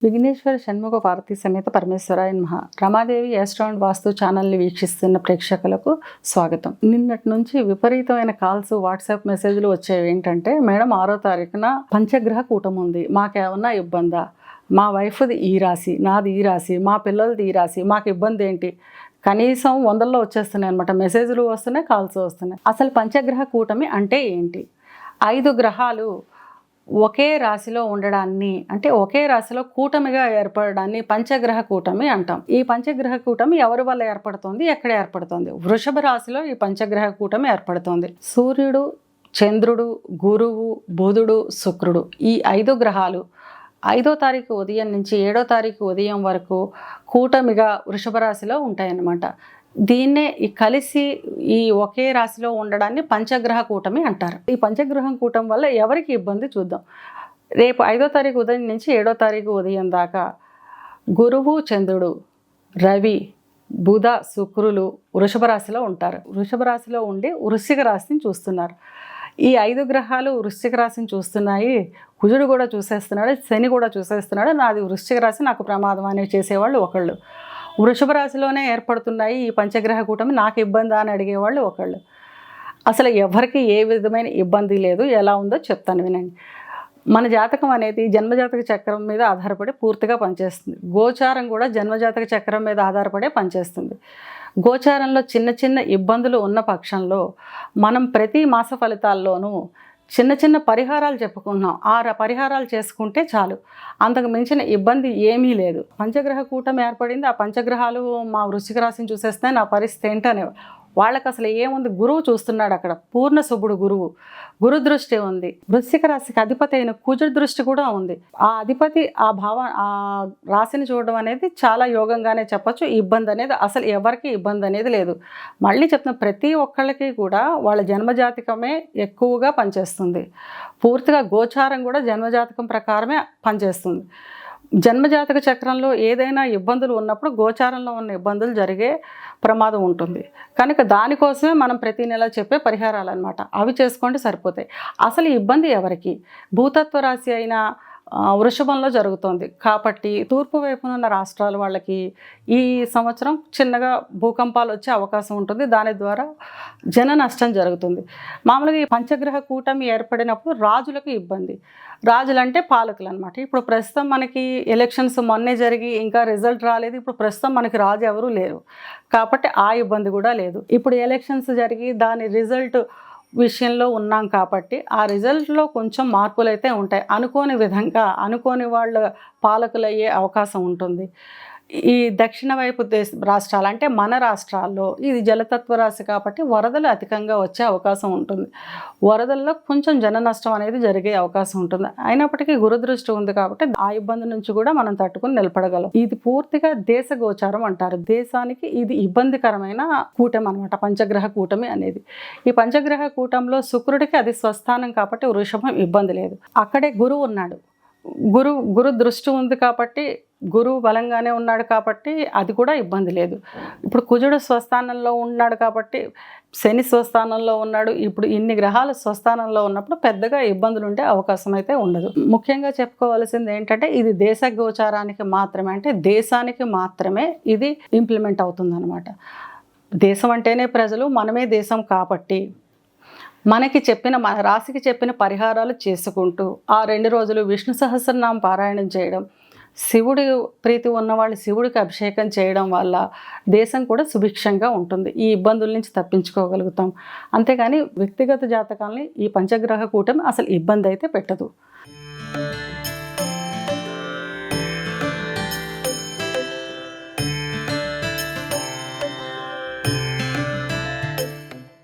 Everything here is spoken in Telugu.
విఘ్నేశ్వర షణ్ముఖ పార్వతీ సమేత పరమేశ్వరాయ నమః. రమాదేవి ఆస్ట్రాండ్ వాస్తు ఛానల్ని వీక్షిస్తున్న ప్రేక్షకులకు స్వాగతం. నిన్నటి నుంచి విపరీతమైన కాల్స్, వాట్సాప్ మెసేజ్లు వచ్చేవి. ఏంటంటే, మేడం 6వ తారీఖున పంచగ్రహ కూటమి ఉంది, మాకేమన్నా ఇబ్బందా, మా వైఫ్ది ఈ రాశి, నాది ఈ రాశి, మా పిల్లలది ఈ రాశి, మాకు ఇబ్బంది ఏంటి? కనీసం 100లో వచ్చేస్తున్నాయి అనమాట. మెసేజ్లు వస్తున్నాయి, కాల్స్ వస్తున్నాయి. అసలు పంచగ్రహ కూటమి అంటే ఏంటి? 5 గ్రహాలు ఒకే రాశిలో ఉండడాన్ని, అంటే ఒకే రాశిలో కూటమిగా ఏర్పడడాన్ని పంచగ్రహ కూటమి అంటాం. ఈ పంచగ్రహ కూటమి ఎవరి వల్ల ఏర్పడుతుంది, ఎక్కడ ఏర్పడుతుంది? వృషభ రాశిలో ఈ పంచగ్రహ కూటమి ఏర్పడుతుంది. సూర్యుడు, చంద్రుడు, గురువు, బుధుడు, శుక్రుడు, ఈ 5 గ్రహాలు 5వ తారీఖు ఉదయం నుంచి 7వ తారీఖు ఉదయం వరకు కూటమిగా వృషభ రాశిలో ఉంటాయన్నమాట. దీన్నే కలిసి ఈ ఒకే రాశిలో ఉండడాన్ని పంచగ్రహ కూటమి అంటారు. ఈ పంచగ్రహం కూటమి వల్ల ఎవరికి ఇబ్బంది చూద్దాం. రేపు 5వ తారీఖు ఉదయం నుంచి 7వ తారీఖు ఉదయం దాకా గురువు, చంద్రుడు, రవి, బుధ, శుక్రులు వృషభ రాశిలో ఉంటారు. వృషభ రాశిలో ఉండి వృశ్చిక రాశిని చూస్తున్నారు. ఈ 5 గ్రహాలు వృశ్చిక రాశిని చూస్తున్నాయి. కుజుడు కూడా చూసేస్తున్నాడు, శని కూడా చూసేస్తున్నాడు. నాది వృశ్చిక రాశి, నాకు ప్రమాదం అనేవి చేసేవాళ్ళు ఒకళ్ళు. వృషభ రాశిలోనే ఏర్పడుతున్నాయి ఈ పంచగ్రహ కూటమి, నాకు ఇబ్బందా అని అడిగేవాళ్ళు ఒకళ్ళు. అసలు ఎవరికి ఏ విధమైన ఇబ్బంది లేదు. ఎలా ఉందో చెప్తాను వినండి. మన జాతకం అనేది జన్మజాతక చక్రం మీద ఆధారపడి పూర్తిగా పనిచేస్తుంది. గోచారం కూడా జన్మజాతక చక్రం మీద ఆధారపడే పనిచేస్తుంది. గోచారంలో చిన్న చిన్న ఇబ్బందులు ఉన్న పక్షంలో మనం ప్రతి మాస ఫలితాల్లోనూ చిన్న చిన్న పరిహారాలు చెప్పుకుంటున్నాం. ఆ పరిహారాలు చేసుకుంటే చాలు, అంతకు మించిన ఇబ్బంది ఏమీ లేదు. పంచగ్రహ కూటమి ఏర్పడింది, ఆ పంచగ్రహాలు మా వృశ్చిక రాశిని చూసేస్తే నా పరిస్థితి ఏంటనే వాళ్ళకి అసలు ఏముంది? గురువు చూస్తున్నాడు అక్కడ, పూర్ణ శుభుడు గురువు, గురు దృష్టి ఉంది. వృశ్చిక రాశికి అధిపతి అయిన కుజుడు దృష్టి కూడా ఉంది. ఆ అధిపతి ఆ రాశిని చూడడం అనేది చాలా యోగంగానే చెప్పచ్చు. ఇబ్బంది అనేది అసలు ఎవరికి ఇబ్బంది అనేది లేదు. మళ్ళీ చెప్తున్న ప్రతి ఒక్కళ్ళకి కూడా వాళ్ళ జన్మజాతకమే ఎక్కువగా పనిచేస్తుంది. పూర్తిగా గోచారం కూడా జన్మజాతకం ప్రకారమే పనిచేస్తుంది. జన్మజాతక చక్రంలో ఏదైనా ఇబ్బందులు ఉన్నప్పుడు గోచారంలో ఉన్న ఇబ్బందులు జరిగే ప్రమాదం ఉంటుంది. కనుక దానికోసమే మనం ప్రతి నెల చెప్పే పరిహారాలు అన్నమాట. అవి చేసుకోండి సరిపోతాయి. అసలు ఇబ్బంది ఎవరికి? భూతత్వ రాశి అయిన వృషభంలో జరుగుతుంది కాబట్టి తూర్పు వైపున ఉన్న రాష్ట్రాల వాళ్ళకి ఈ సంవత్సరం చిన్నగా భూకంపాలు వచ్చే అవకాశం ఉంటుంది. దాని ద్వారా జన నష్టం జరుగుతుంది. మామూలుగా ఈ పంచగ్రహ కూటమి ఏర్పడినప్పుడు రాజులకు ఇబ్బంది. రాజులంటే పాలకులు అనమాట. ఇప్పుడు ప్రస్తుతం మనకి ఎలక్షన్స్ మొన్నే జరిగి ఇంకా రిజల్ట్ రాలేదు. ఇప్పుడు ప్రస్తుతం మనకి రాజు ఎవరూ లేరు కాబట్టి ఆ ఇబ్బంది కూడా లేదు. ఇప్పుడు ఎలక్షన్స్ జరిగి దాని రిజల్ట్ విషయంలో ఉన్నాం కాబట్టి ఆ రిజల్ట్లో కొంచెం మార్పులు అయితే ఉంటాయి. అనుకోని విధంగా అనుకోని వాళ్ళ పాలకులు అయ్యే అవకాశం ఉంటుంది. ఈ దక్షిణ వైపు రాష్ట్రాలు అంటే మన రాష్ట్రాల్లో ఇది జలతత్వ రాశి కాబట్టి వరదలు అధికంగా వచ్చే అవకాశం ఉంటుంది. వరదల్లో కొంచెం జన నష్టం అనేది జరిగే అవకాశం ఉంటుంది. అయినప్పటికీ గురుదృష్టి ఉంది కాబట్టి ఆ ఇబ్బంది నుంచి కూడా మనం తట్టుకుని నిలబడగలం. ఇది పూర్తిగా దేశ గోచారం అంటారు. దేశానికి ఇది ఇబ్బందికరమైన కూటమి అనమాట, పంచగ్రహ కూటమి అనేది. ఈ పంచగ్రహ కూటంలో శుక్రుడికి అది స్వస్థానం కాబట్టి వృషభం ఇబ్బంది లేదు. అక్కడే గురువు ఉన్నాడు. గురు దృష్టి ఉంది కాబట్టి, గురువు బలంగానే ఉన్నాడు కాబట్టి అది కూడా ఇబ్బంది లేదు. ఇప్పుడు కుజుడు స్వస్థానంలో ఉన్నాడు కాబట్టి, శని స్వస్థానంలో ఉన్నాడు. ఇప్పుడు ఇన్ని గ్రహాలు స్వస్థానంలో ఉన్నప్పుడు పెద్దగా ఇబ్బందులు ఉండే అవకాశం అయితే ఉండదు. ముఖ్యంగా చెప్పుకోవాల్సింది ఏంటంటే, ఇది దేశ గోచారానికి మాత్రమే, అంటే దేశానికి మాత్రమే ఇది ఇంప్లిమెంట్ అవుతుంది అనమాట. దేశం అంటేనే ప్రజలు, మనమే దేశం కాబట్టి మనకి మన రాశికి చెప్పిన పరిహారాలు చేసుకుంటూ ఆ 2 రోజులు విష్ణు సహస్రనామం పారాయణం చేయడం, శివుడి ప్రీతి ఉన్నవాళ్ళు శివుడికి అభిషేకం చేయడం వల్ల దేశం కూడా సుభిక్షంగా ఉంటుంది. ఈ ఇబ్బందుల నుంచి తప్పించుకోగలుగుతాం. అంతేగాని వ్యక్తిగత జాతకాలని ఈ పంచగ్రహ కూటమి అసలు ఇబ్బంది అయితే పెట్టదు.